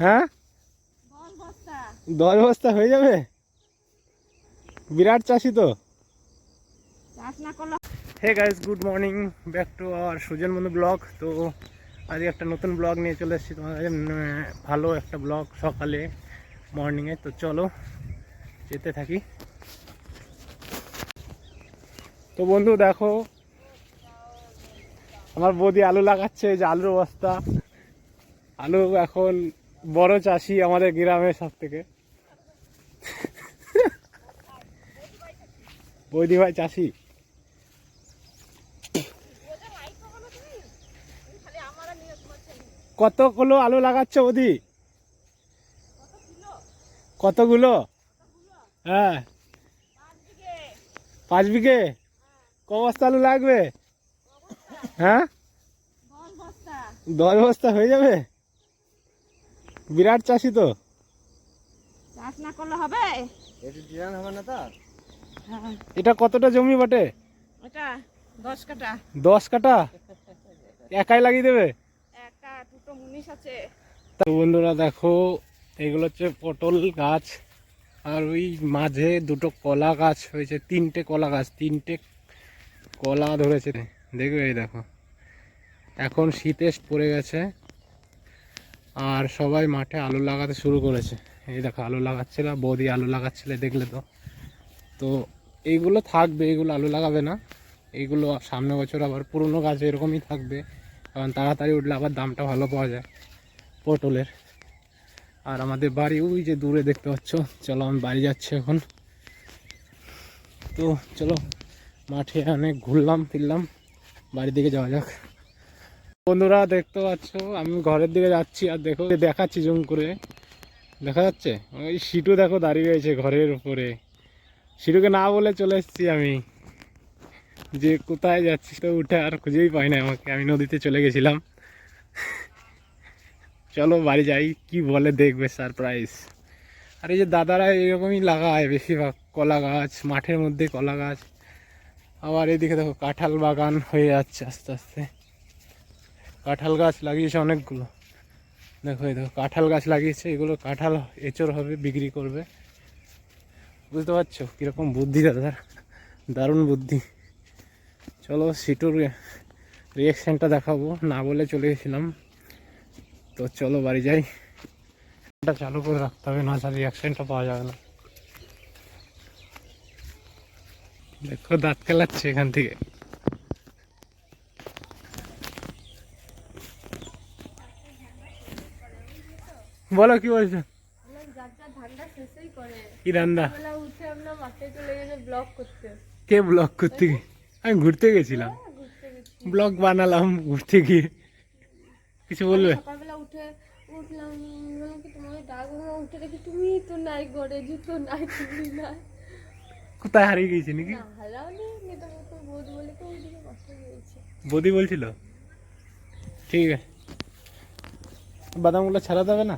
হ্যাঁ 10 বস্তা হয়ে যাবে? বিরাট চাষি তো। Hey guys, good morning, back to our Sujan বন্ধু ব্লগ। তো আজকে একটা নতুন ব্লগ নিয়ে চলে এসেছি তোমাদের, ভালো একটা ব্লগ সকালে মর্নিংয়ে। তো চলো যেতে থাকি। তো বন্ধু দেখো, আমার বৌদি আলু লাগাচ্ছে, এই যে আলুর বস্তা। আলু এখন বড় চাষি আমাদের গ্রামের সব থেকে। বৌদি ভাই চাষি। কতগুলো আলু লাগাচ্ছে বৌদি? কতগুলো? হ্যাঁ 5 বিঘে। ক বস্তা আলু লাগবে? হ্যাঁ 10 বস্তা হয়ে যাবে? বিরাট চাষি তো। চাষ না করলে হবে? এটা কতটা জমি বটে? এটা 10 কাঠা। 10 কাঠা একাই লাগিয়ে দেবে? একটা দুটো মুনিশ আছে। তো বন্ধুরা দেখো, এগুলো হচ্ছে পটল গাছ, আর ওই মাঝে দুটো কলা গাছ হয়েছে, 3টে কলা গাছ, 3টে কলা ধরেছে। দেখবে এই দেখো, এখন শীতে পড়ে গেছে আর সবাই মাঠে আলু লাগাতে শুরু করেছে। এই দেখো আলু লাগাচ্ছিল, বৌদি আলু লাগাচ্ছিল, দেখলে তো। তো এইগুলো থাকবে, এইগুলো আলু লাগাবে না। এইগুলো সামনে বছর আবার পুরনো গাছ এরকমই থাকবে, কারণ তাড়াতাড়ি উঠলে আবার দামটা ভালো পাওয়া যায় পটলের। আর আমাদের বাড়ি ওই যে দূরে দেখতে পাচ্ছ। চলো আমি বাড়ি যাচ্ছি এখন। তো চলো, মাঠে অনেক ঘুরলাম ফিরলাম, বাড়ির দিকে যাওয়া যাক। বন্ধুরা দেখতে পাচ্ছ আমি ঘরের দিকে যাচ্ছি, আর দেখো দেখাচ্ছি জুম করে, দেখা যাচ্ছে ওই সিটু দেখো দাঁড়িয়ে রয়েছে ঘরের উপরে। সিটুকে না বলে চলে এসেছি আমি যে কোথায় যাচ্ছি, তো উঠে আর খুঁজেই পাই না আমাকে, আমি নদীতে চলে গেছিলাম। চলো বাড়ি যাই, কি বলে দেখবে সারপ্রাইজ। আর এই যে দাদারা এরকমই লাগায় বেশিরভাগ কলা গাছ, মাঠের মধ্যে কলা গাছ। আবার এদিকে দেখো কাঁঠাল বাগান হয়ে যাচ্ছে আস্তে আস্তে, কাঁঠাল গাছ লাগিয়েছে অনেকগুলো। দেখো এই দেখো কাঁঠাল গাছ লাগিয়েছে, এগুলো কাঁঠাল এঁচড় হবে, বিক্রি করবে। বুঝতে পারছো কীরকম বুদ্ধি দাদার, দারুণ বুদ্ধি। চলো সিটুর রিয়াকশানটা দেখাবো, না বলে চলে গেছিলাম। তো চলো বাড়ি যাই, এটা চালু করে রাখতে হবে, না তার রিয়াকশানটা পাওয়া যাবে না। দেখো দাঁত খেলাচ্ছে এখান থেকে। বলো কি বলছো? কি রান্না? কে ব্লগ করতে গিয়ে? আমি ঘুরতে গেছিলাম, ব্লগ বানালাম ঘুরতে গিয়ে। কিছু বলবে? সকালবেলা উঠলাম, তোমাকে ডাকবো, উঠে দেখি তুমি তো নাই ঘরে, জুতো নাই, তুমি নাই। কোথায় হারিয়ে গেছি নাকি? বৌদি বলছিল ঠিক আছে, বাদামগুলো ছাড়া যাবে না?